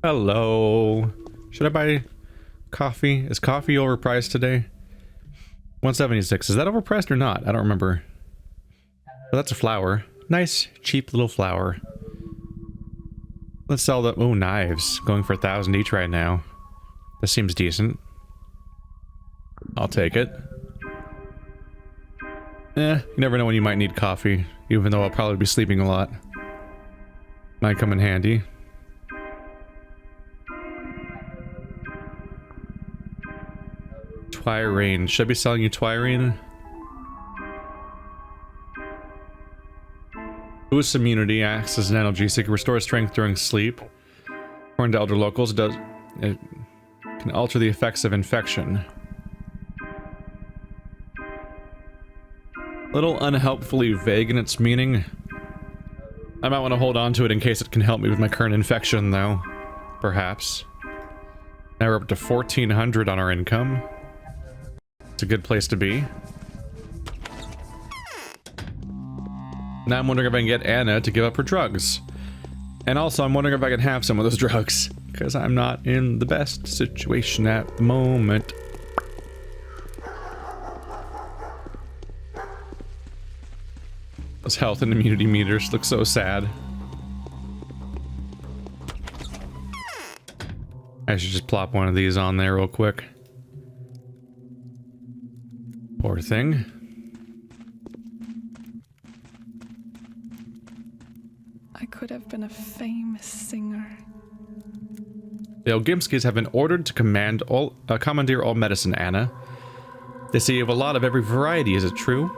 Hello. Should I buy coffee? Is coffee overpriced today? 176. Is that overpriced or not? I don't remember. Oh, that's a flower. Nice, cheap little flower. Let's sell the... Oh, knives. Going for 1,000 each right now. This seems decent. I'll take it. You never know when you might need coffee. Even though I'll probably be sleeping a lot. Might come in handy. Twirine. Should I be selling you Twirine? Boosts immunity, acts as an analgesic, restores strength during sleep. According to elder locals, it can alter the effects of infection. Little unhelpfully vague in its meaning. I might want to hold on to it in case it can help me with my current infection, though. Perhaps. Now we're up to 1,400 on our income. It's a good place to be. Now I'm wondering if I can get Anna to give up her drugs. And also I'm wondering if I can have some of those drugs. Because I'm not in the best situation at the moment. Those health and immunity meters look so sad. I should just plop one of these on there real quick. Poor thing. I could have been a famous singer. The Ogimskis have been ordered to commandeer all medicine, Anna. They say you have a lot of every variety, is it true?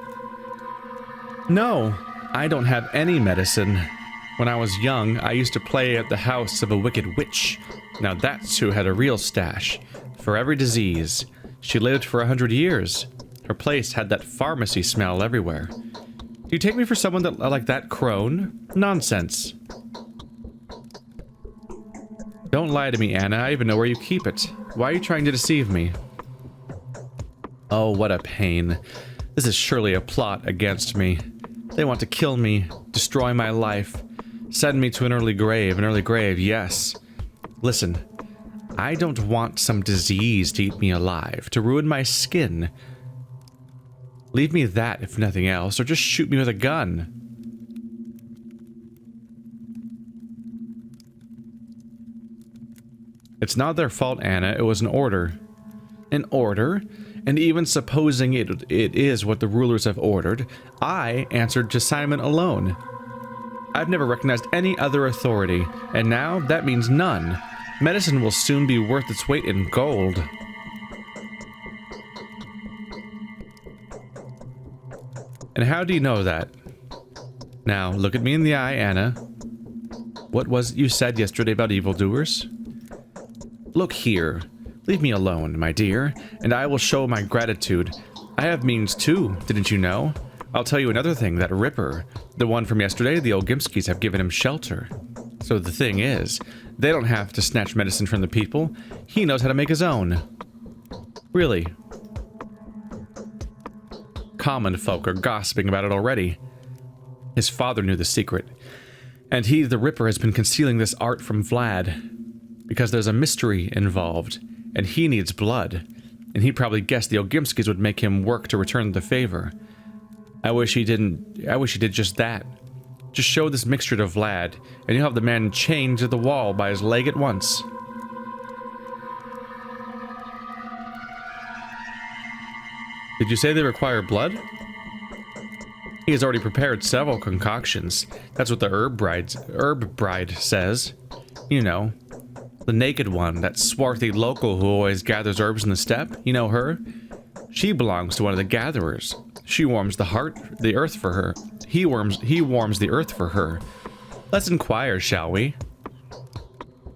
No, I don't have any medicine. When I was young, I used to play at the house of a wicked witch. Now that's who had a real stash. For every disease. She lived for 100 years. Her place had that pharmacy smell everywhere. Do you take me for someone that like that crone? Nonsense. Don't lie to me, Anna. I even know where you keep it. Why are you trying to deceive me? Oh, what a pain. This is surely a plot against me. They want to kill me, destroy my life, send me to an early grave, yes. Listen, I don't want some disease to eat me alive, to ruin my skin. Leave me that, if nothing else, or just shoot me with a gun. It's not their fault, Anna. It was an order. An order? And even supposing it is what the rulers have ordered, I answered to Simon alone. I've never recognized any other authority, and now that means none. Medicine will soon be worth its weight in gold. And how do you know that? Now, look at me in the eye, Anna. What was it you said yesterday about evildoers? Look here. Leave me alone, my dear, and I will show my gratitude. I have means too, didn't you know? I'll tell you another thing, that Ripper, the one from yesterday, the Ogimskis have given him shelter. So the thing is, they don't have to snatch medicine from the people. He knows how to make his own. Really. Common folk are gossiping about it already. His father knew the secret. And he, the Ripper, has been concealing this art from Vlad. Because there's a mystery involved. And he needs blood. And he probably guessed the Ogimskis would make him work to return the favor. I wish he did just that. Just show this mixture to Vlad, and you'll have the man chained to the wall by his leg at once. Did you say they require blood? He has already prepared several concoctions. That's what the herb bride says. You know. The naked one, that swarthy local who always gathers herbs in the steppe, you know her? She belongs to one of the gatherers. She warms the earth for her. He warms the earth for her. Let's inquire, shall we?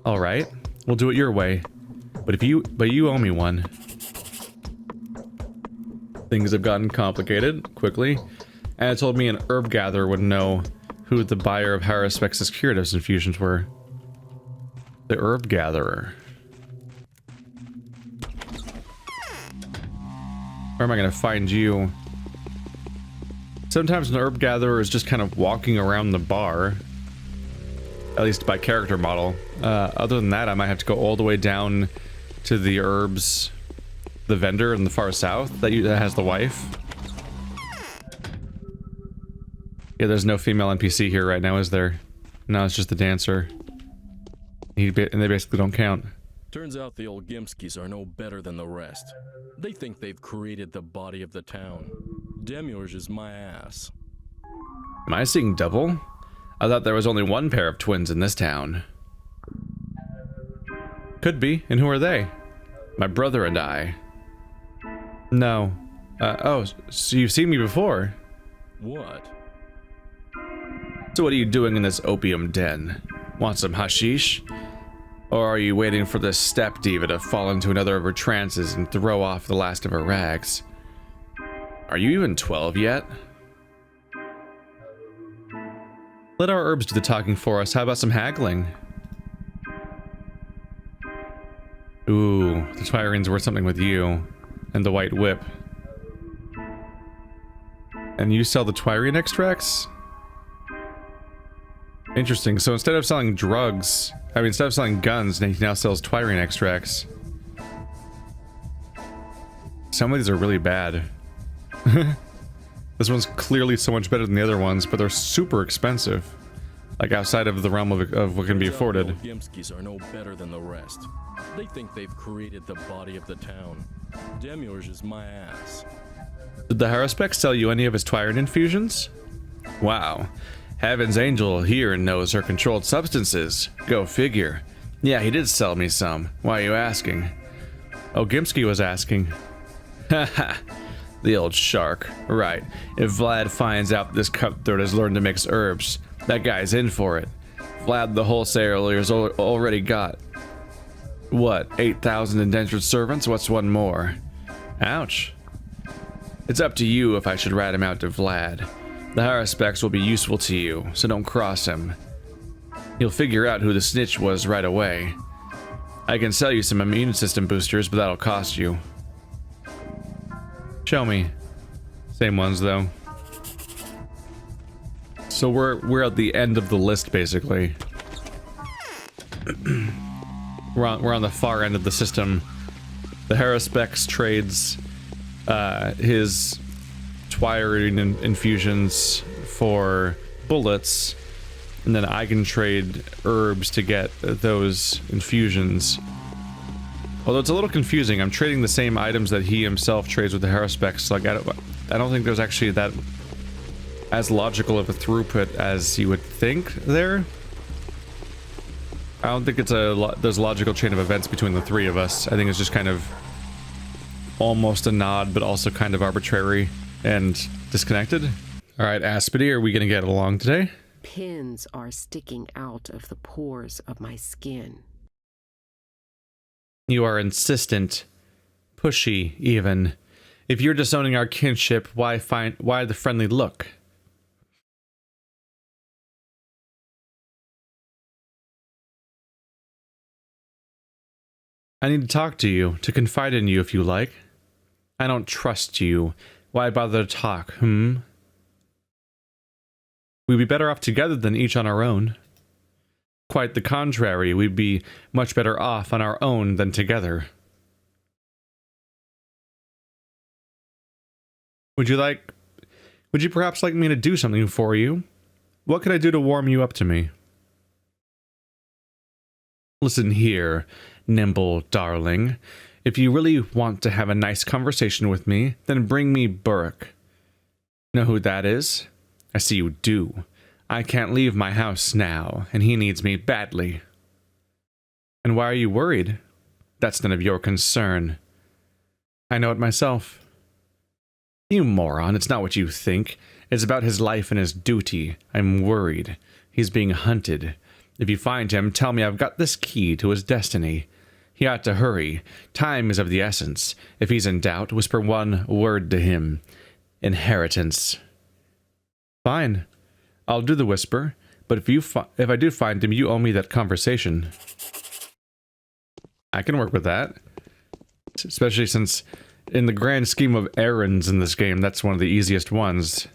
All right, we'll do it your way. But you owe me one. Things have gotten complicated quickly. Anna told me an herb gatherer would know who the buyer of Harrispex's curatives infusions were. The herb gatherer. Where am I going to find you? Sometimes an herb gatherer is just kind of walking around the bar. At least by character model. Other than that, I might have to go all the way down to the herbs, the vendor in the far south that has the wife. Yeah, there's no female NPC here right now, is there? No, it's just the dancer. And they basically don't count. Turns out the old Gimskis are no better than the rest. They think they've created the body of the town. Demiurge is my ass. Am I seeing double? I thought there was only one pair of twins in this town. Could be, and who are they? My brother and I. No. Oh, so you've seen me before? What? So what are you doing in this opium den? Want some hashish? Or are you waiting for this steppe diva to fall into another of her trances and throw off the last of her rags? Are you even 12 yet? Let our herbs do the talking for us. How about some haggling? Ooh, the Twirene's worth something with you. And the white whip. And you sell the Twirene extracts? Interesting. So instead of selling drugs, instead of selling guns, he now sells Twirene extracts. Some of these are really bad. This one's clearly so much better than the other ones, but they're super expensive. Like outside of the realm of what can be afforded. The Gimskis are no better than the rest. They think they've created the body of the town. Demiurge is my ass. Did the Haruspeck sell you any of his Twirene infusions? Wow. Heaven's Angel here knows her controlled substances. Go figure. Yeah, he did sell me some. Why are you asking? Oh, Gimski was asking. Haha. The old shark. Right. If Vlad finds out this cutthroat has learned to mix herbs, that guy's in for it. Vlad the wholesaler's already got... what, 8,000 indentured servants? What's one more? Ouch. It's up to you if I should rat him out to Vlad. The Haruspecs will be useful to you, so don't cross him. You'll figure out who the snitch was right away. I can sell you some immune system boosters, but that'll cost you. Show me. Same ones, though. So we're at the end of the list, basically. we're on the far end of the system. The Haruspecs trades his Twirene infusions for bullets, and then I can trade herbs to get those infusions. Although it's a little confusing, I'm trading the same items that he himself trades with the Haruspecs. Like I don't think there's actually that as logical of a throughput as you would think there. I don't think it's there's a logical chain of events between the three of us. I think it's just kind of almost a nod, but also kind of arbitrary and disconnected. All right, Aspity, are we gonna get along today? Pins are sticking out of the pores of my skin. You are insistent, pushy, even. If you're disowning our kinship, why the friendly look? I need to talk to you, to confide in you if you like. I don't trust you. Why bother to talk, We'd be better off together than each on our own. Quite the contrary, we'd be much better off on our own than together. Would you perhaps like me to do something for you? What could I do to warm you up to me? Listen here, nimble darling. If you really want to have a nice conversation with me, then bring me Burke. Know who that is? I see you do. I can't leave my house now, and he needs me badly. And why are you worried? That's none of your concern. I know it myself. You moron, it's not what you think. It's about his life and his duty. I'm worried. He's being hunted. If you find him, tell me I've got this key to his destiny. He ought to hurry. Time is of the essence. If he's in doubt, whisper one word to him. Inheritance. Fine. I'll do the whisper, but if I do find him, you owe me that conversation. I can work with that. Especially since, in the grand scheme of errands in this game, that's one of the easiest ones.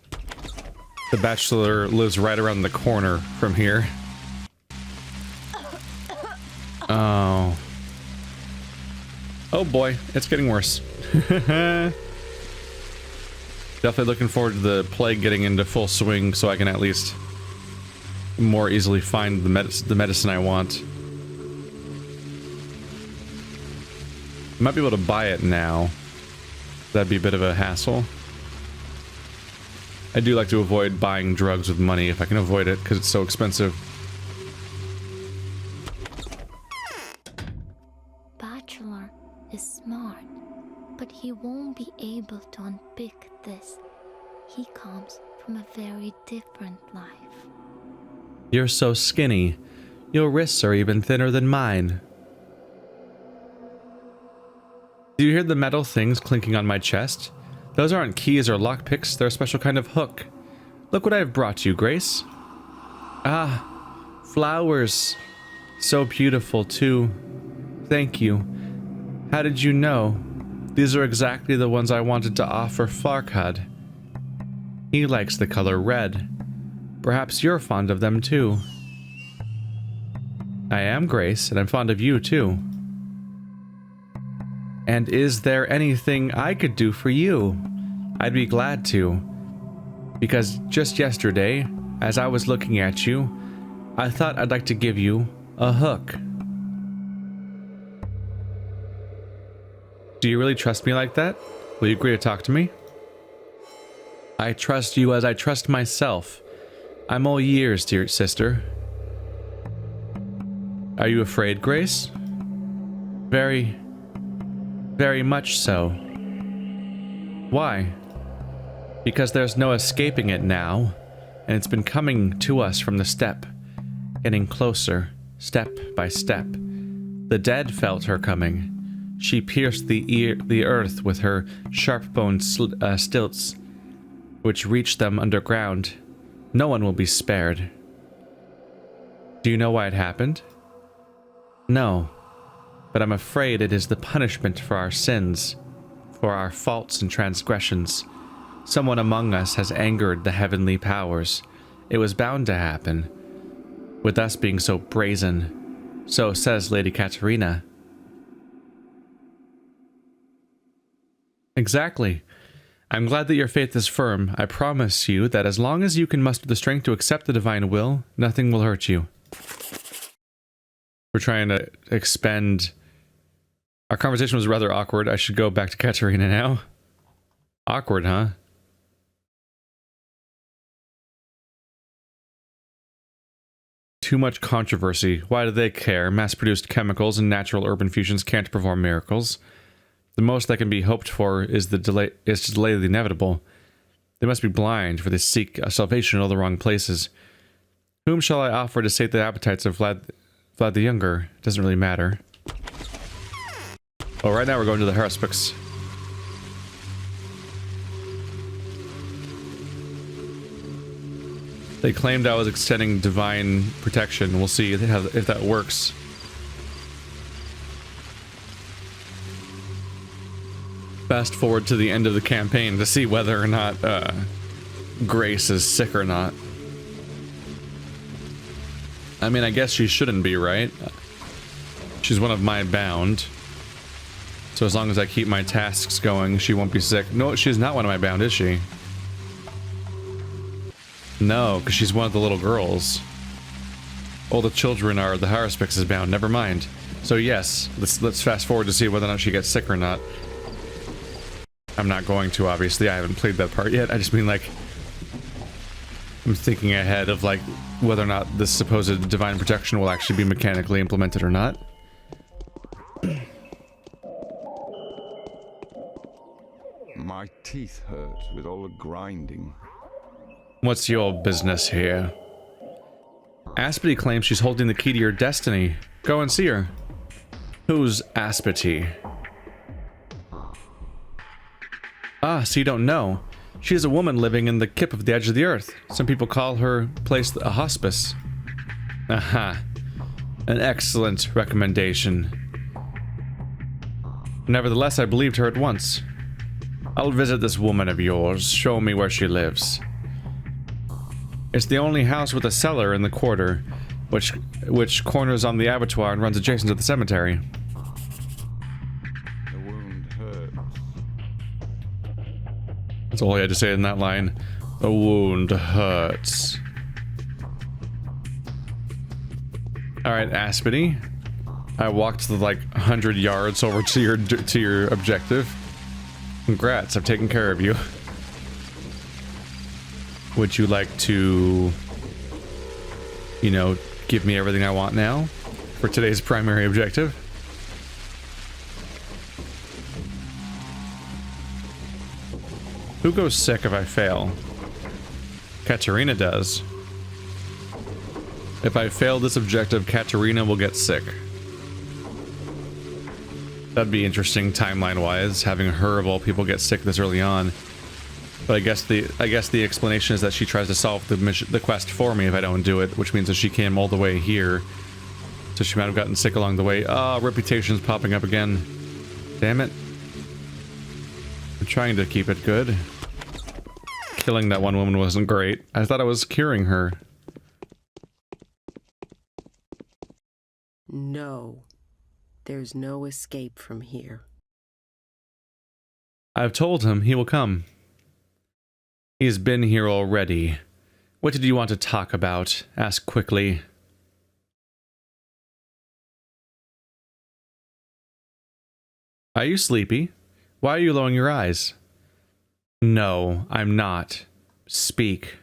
The Bachelor lives right around the corner from here. Oh. Oh boy, it's getting worse. Definitely looking forward to the plague getting into full swing so I can at least more easily find the medicine I want. I might be able to buy it now. That'd be a bit of a hassle. I do like to avoid buying drugs with money if I can avoid it because it's so expensive. Bachelor is smart, but he won't be able to unpick this. He comes from a very different life. You're so skinny. Your wrists are even thinner than mine. Do you hear the metal things clinking on my chest? Those aren't keys or lockpicks, they're a special kind of hook. Look what I've brought you, Grace. Ah, flowers. So beautiful, too. Thank you. How did you know? These are exactly the ones I wanted to offer Farkhad. He likes the color red. Perhaps you're fond of them, too. I am, Grace, and I'm fond of you, too. And is there anything I could do for you? I'd be glad to. Because just yesterday, as I was looking at you, I thought I'd like to give you a hook. Do you really trust me like that? Will you agree to talk to me? I trust you as I trust myself. I'm all ears, dear sister. Are you afraid, Grace? Very much so. Why? Because there's no escaping it now, and it's been coming to us from the steppe, getting closer, step by step. The dead felt her coming. She pierced the earth with her sharp-boned stilts, which reached them underground. No one will be spared. Do you know why it happened? No. But I'm afraid it is the punishment for our sins, for our faults and transgressions. Someone among us has angered the heavenly powers. It was bound to happen, with us being so brazen. So says Lady Katerina. Exactly. I'm glad that your faith is firm. I promise you that as long as you can muster the strength to accept the divine will, nothing will hurt you. We're trying to expend... Our conversation was rather awkward. I should go back to Katerina now. Awkward, huh? Too much controversy. Why do they care? Mass-produced chemicals and natural herb infusions can't perform miracles. The most that can be hoped for is to delay the inevitable. They must be blind, for they seek a salvation in all the wrong places. Whom shall I offer to sate the appetites of Vlad the Younger? It doesn't really matter. Oh, right now we're going to the Haruspics. They claimed I was extending divine protection. We'll see if that works. Fast forward to the end of the campaign to see whether or not Grace is sick or not. I mean, I guess she shouldn't be, right? She's one of my bound. So as long as I keep my tasks going, she won't be sick. No, she's not one of my bound, is she? No, because she's one of the little girls. All the children are the Haruspics' bound, never mind. So yes, let's fast forward to see whether or not she gets sick or not. I'm not going to, obviously. I haven't played that part yet. I just mean, like... I'm thinking ahead of, like, whether or not this supposed divine protection will actually be mechanically implemented or not. My teeth hurt with all the grinding. What's your business here? Aspity claims she's holding the key to your destiny. Go and see her. Who's Aspity? Ah, so you don't know. She is a woman living in the kip of the edge of the earth. Some people call her place a hospice. Aha. An excellent recommendation. Nevertheless, I believed her at once. I'll visit this woman of yours. Show me where she lives. It's the only house with a cellar in the quarter. which corners on the abattoir and runs adjacent to the cemetery. The wound hurts. That's all he had to say in that line. The wound hurts. Alright, Aspity. I walked like 100 yards over to your objective. Congrats, I've taken care of you. Would you like to, you know, give me everything I want now for today's primary objective? Who goes sick if I fail? Katerina does. If I fail this objective, Katerina will get sick. That'd be interesting timeline-wise, having her of all people get sick this early on. But I guess the explanation is that she tries to solve the quest for me if I don't do it, which means that she came all the way here. So she might have gotten sick along the way. Ah, reputation's popping up again. Damn it. I'm trying to keep it good. Killing that one woman wasn't great. I thought I was curing her. No. There's no escape from here. I've told him he will come. He's been here already. What did you want to talk about? Ask quickly. Are you sleepy? Why are you lowering your eyes? No, I'm not. Speak.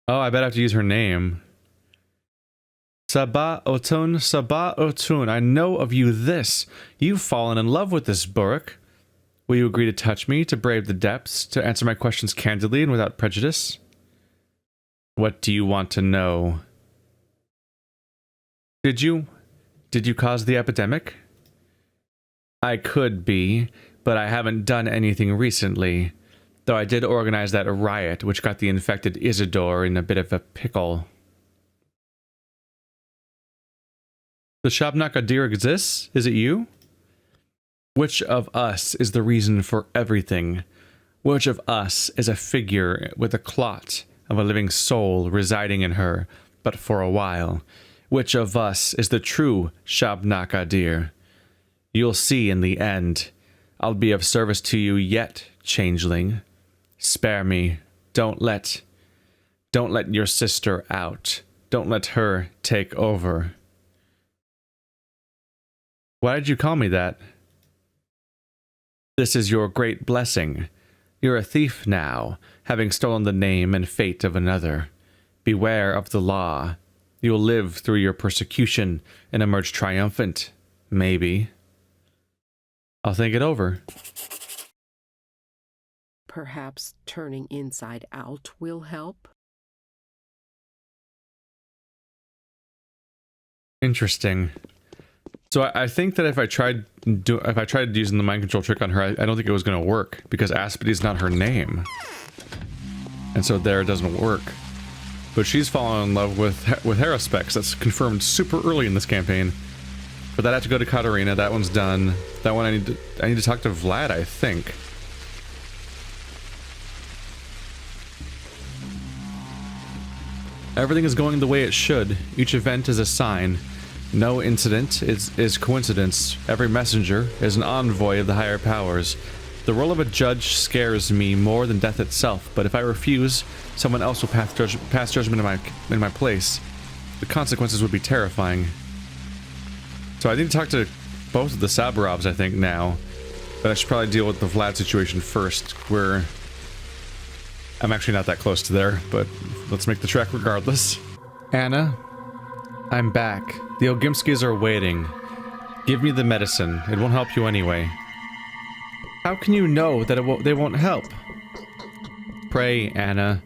Oh, I bet I have to use her name. Sahba-ötün, Sahba-ötün, I know of you this. You've fallen in love with this burrock. Will you agree to touch me, to brave the depths, to answer my questions candidly and without prejudice? What do you want to know? Did you cause the epidemic? I could be, but I haven't done anything recently. Though I did organize that riot, which got the infected Isidore in a bit of a pickle. The Sahba-ötün exists? Is it you? Which of us is the reason for everything? Which of us is a figure with a clot of a living soul residing in her, but for a while? Which of us is the true Sahba-ötün? You'll see in the end. I'll be of service to you yet, Changeling. Spare me. Don't let your sister out. Don't let her take over. Why did you call me that? This is your great blessing. You're a thief now, having stolen the name and fate of another. Beware of the law. You'll live through your persecution and emerge triumphant. Maybe. I'll think it over. Perhaps turning inside out will help? Interesting. So I think that if I tried using the mind control trick on her, I don't think it was going to work because Aspity's not her name, and so there it doesn't work. But she's fallen in love with Haruspex. That's confirmed super early in this campaign. But that I have to go to Katerina. That one's done. That one I need to talk to Vlad, I think. Everything is going the way it should. Each event is a sign. No incident is coincidence. Every messenger is an envoy of the higher powers. The role of a judge scares me more than death itself, but if I refuse, someone else will pass judgment in my place. The consequences would be terrifying. So I need to talk to both of the Saburovs, I think, now. But I should probably deal with the Vlad situation first, where I'm actually not that close to there, but let's make the trek regardless. Anna, I'm back. The Ogimskis are waiting. Give me the medicine. It won't help you anyway. How can you know that they won't help? Pray, Anna.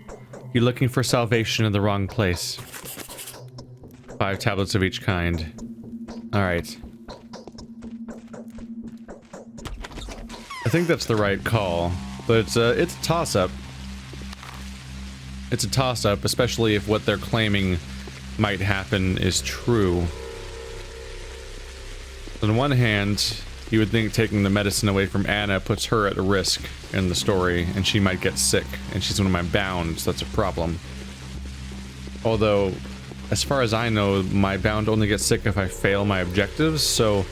You're looking for salvation in the wrong place. 5 tablets of each kind. Alright. I think that's the right call, but it's a toss-up. It's a toss-up, especially if what they're claiming might happen is true. On one hand, you would think taking the medicine away from Anna puts her at risk in the story, and she might get sick, and she's one of my bounds, that's a problem. Although, as far as I know, my bound only gets sick if I fail my objectives, so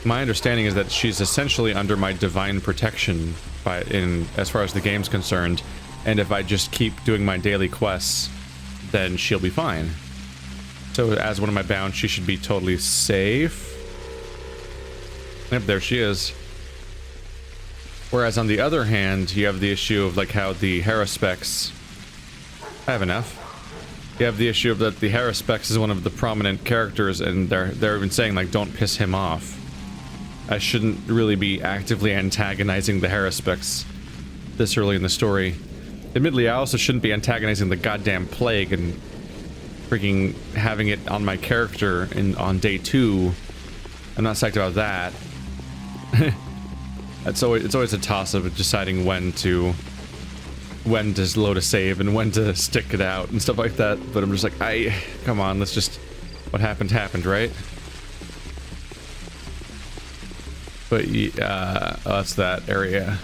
my understanding is that she's essentially under my divine protection as far as the game's concerned, and if I just keep doing my daily quests, then she'll be fine. So as one of my bound, she should be totally safe. Yep, there she is. Whereas on the other hand, you have the issue of like how the Haruspex... I have enough. You have the issue of that the Haruspex is one of the prominent characters, and they're even saying like, don't piss him off. I shouldn't really be actively antagonizing the Haruspex this early in the story. Admittedly, I also shouldn't be antagonizing the goddamn plague and freaking having it on my character on day 2. I'm not psyched about that. It's always a toss-up of deciding when to load a save and when to stick it out and stuff like that. But I'm just like, come on, let's just, what happened, right? But yeah, oh, that's that area.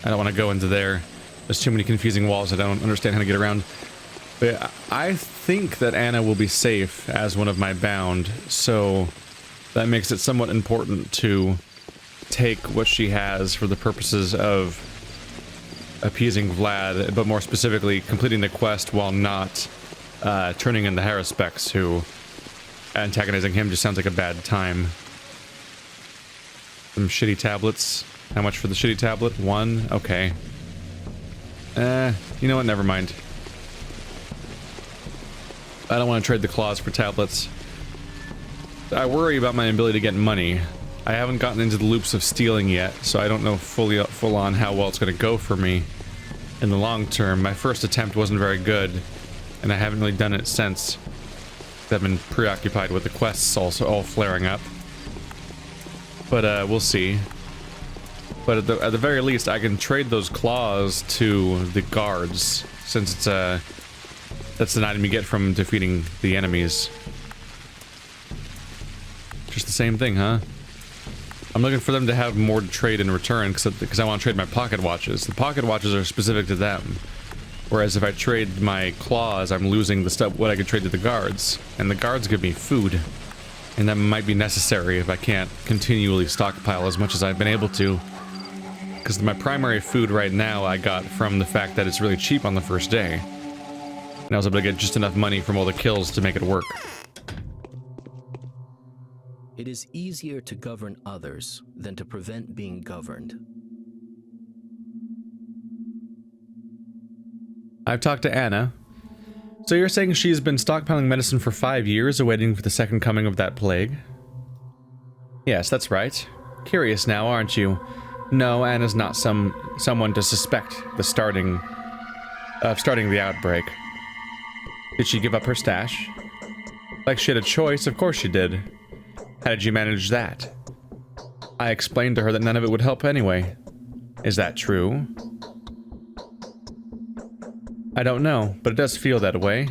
I don't want to go into there. There's too many confusing walls I don't understand how to get around. But yeah, I think that Anna will be safe as one of my bound, so that makes it somewhat important to take what she has for the purposes of appeasing Vlad, but more specifically completing the quest while not turning in the Haruspex, who antagonizing him just sounds like a bad time. Some shitty tablets. How much for the shitty tablet? 1? Okay. You know what? Never mind. I don't want to trade the claws for tablets. I worry about my ability to get money. I haven't gotten into the loops of stealing yet, so I don't know full on how well it's going to go for me in the long term. My first attempt wasn't very good, and I haven't really done it since. I've been preoccupied with the quests also all flaring up. But we'll see. But at the very least, I can trade those claws to the guards, since it's that's an item you get from defeating the enemies. Just the same thing, huh? I'm looking for them to have more to trade in return, because I want to trade my pocket watches. The pocket watches are specific to them. Whereas if I trade my claws, I'm losing the stuff, what I could trade to the guards. And the guards give me food. And that might be necessary if I can't continually stockpile as much as I've been able to. Because my primary food right now I got from the fact that it's really cheap on the first day. And I was able to get just enough money from all the kills to make it work. It is easier to govern others than to prevent being governed. I've talked to Anna. So you're saying she's been stockpiling medicine for 5 years, awaiting for the second coming of that plague? Yes, that's right. Curious now, aren't you? No, Anna's not someone to suspect the starting the outbreak. Did she give up her stash? Like she had a choice, of course she did. How did you manage that? I explained to her that none of it would help anyway. Is that true? I don't know, but it does feel that way.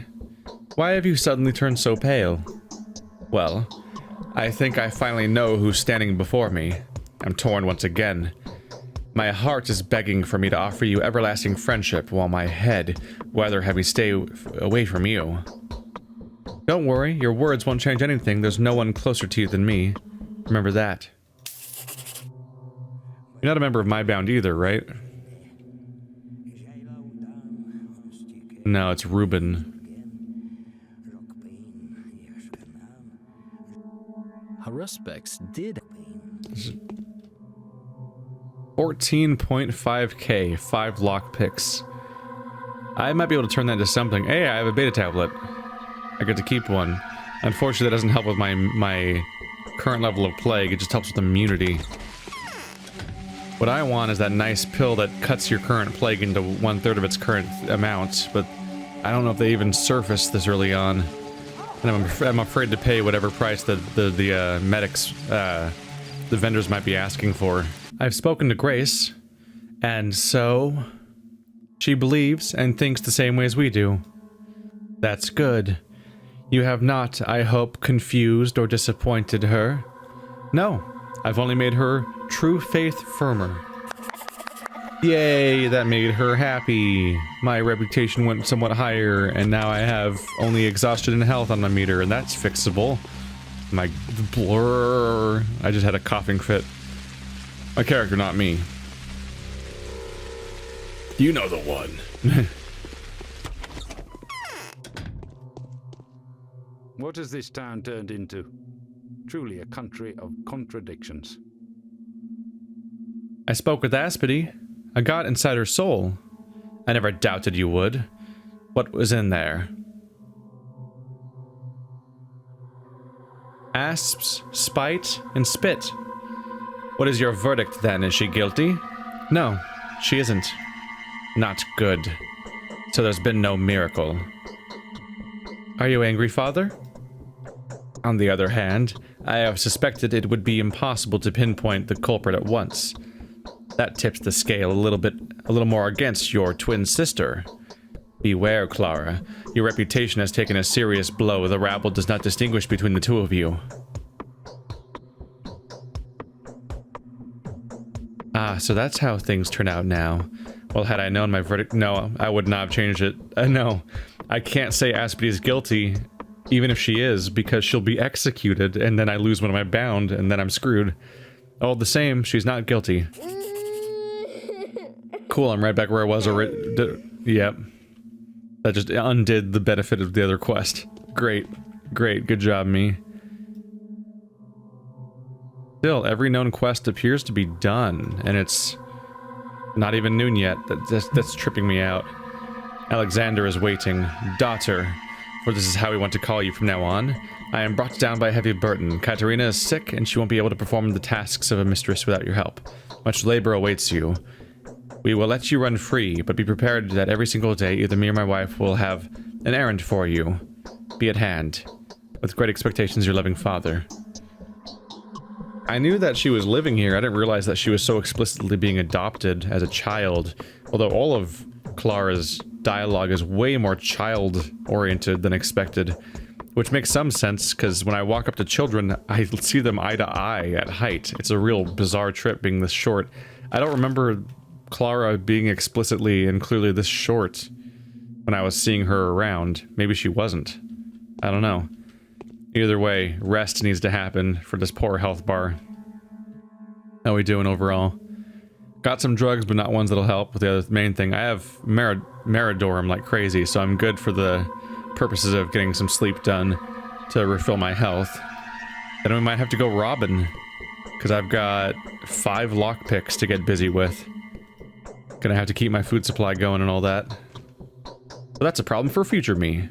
Why have you suddenly turned so pale? Well, I think I finally know who's standing before me. I'm torn once again. My heart is begging for me to offer you everlasting friendship, while my head would rather have me stay away from you. Don't worry, your words won't change anything. There's no one closer to you than me. Remember that. You're not a member of my bound either, right? No, it's Reuben. Haruspex did 14.5k, 5 lockpicks. I might be able to turn that into something. Hey, I have a beta tablet. I get to keep one. Unfortunately, that doesn't help with my current level of plague. It just helps with immunity. What I want is that nice pill that cuts your current plague into 1/3 of its current amount, but I don't know if they even surface this early on. And I'm afraid to pay whatever price the medics, the vendors might be asking for. I've spoken to Grace, and so she believes and thinks the same way as we do. That's good. You have not, I hope, confused or disappointed her. No, I've only made her true faith firmer. Yay, that made her happy. My reputation went somewhat higher, and now I have only exhaustion and health on my meter, and that's fixable. My blur. I just had a coughing fit. My character, not me. You know the one. What has this town turned into? Truly a country of contradictions. I spoke with Aspity. I got inside her soul. I never doubted you would. What was in there? Asps, spite, and spit. What is your verdict then? Is she guilty? No, she isn't. Not good. So there's been no miracle. Are you angry, Father? On the other hand, I have suspected it would be impossible to pinpoint the culprit at once. That tips the scale a little more against your twin sister. Beware, Clara. Your reputation has taken a serious blow. The rabble does not distinguish between the two of you. Ah, so that's how things turn out now. Well, had I known my verdict, no, I would not have changed it. No, I can't say Aspity is guilty, even if she is, because she'll be executed, and then I lose one of my bound, and then I'm screwed. All the same, she's not guilty. Cool, I'm right back where I was already. Yep. That just undid the benefit of the other quest. Great. Great. Good job, me. Still, every known quest appears to be done, and it's not even noon yet. That's tripping me out. Alexander is waiting. Daughter, for this is how we want to call you from now on. I am brought down by a heavy burden. Katerina is sick, and she won't be able to perform the tasks of a mistress without your help. Much labor awaits you. We will let you run free, but be prepared that every single day either me or my wife will have an errand for you. Be at hand. With great expectations, your loving father. I knew that she was living here. I didn't realize that she was so explicitly being adopted as a child. Although all of Clara's dialogue is way more child-oriented than expected. Which makes some sense, because when I walk up to children, I see them eye to eye at height. It's a real bizarre trip being this short. I don't remember Clara being explicitly and clearly this short when I was seeing her around. Maybe she wasn't. I don't know. Either way, rest needs to happen for this poor health bar. How we doing overall? Got some drugs, but not ones that'll help with the other main thing. I have Meridorum like crazy, so I'm good for the purposes of getting some sleep done to refill my health. Then we might have to go robbing, because I've got 5 lockpicks to get busy with. Gonna have to keep my food supply going and all that. But that's a problem for future me.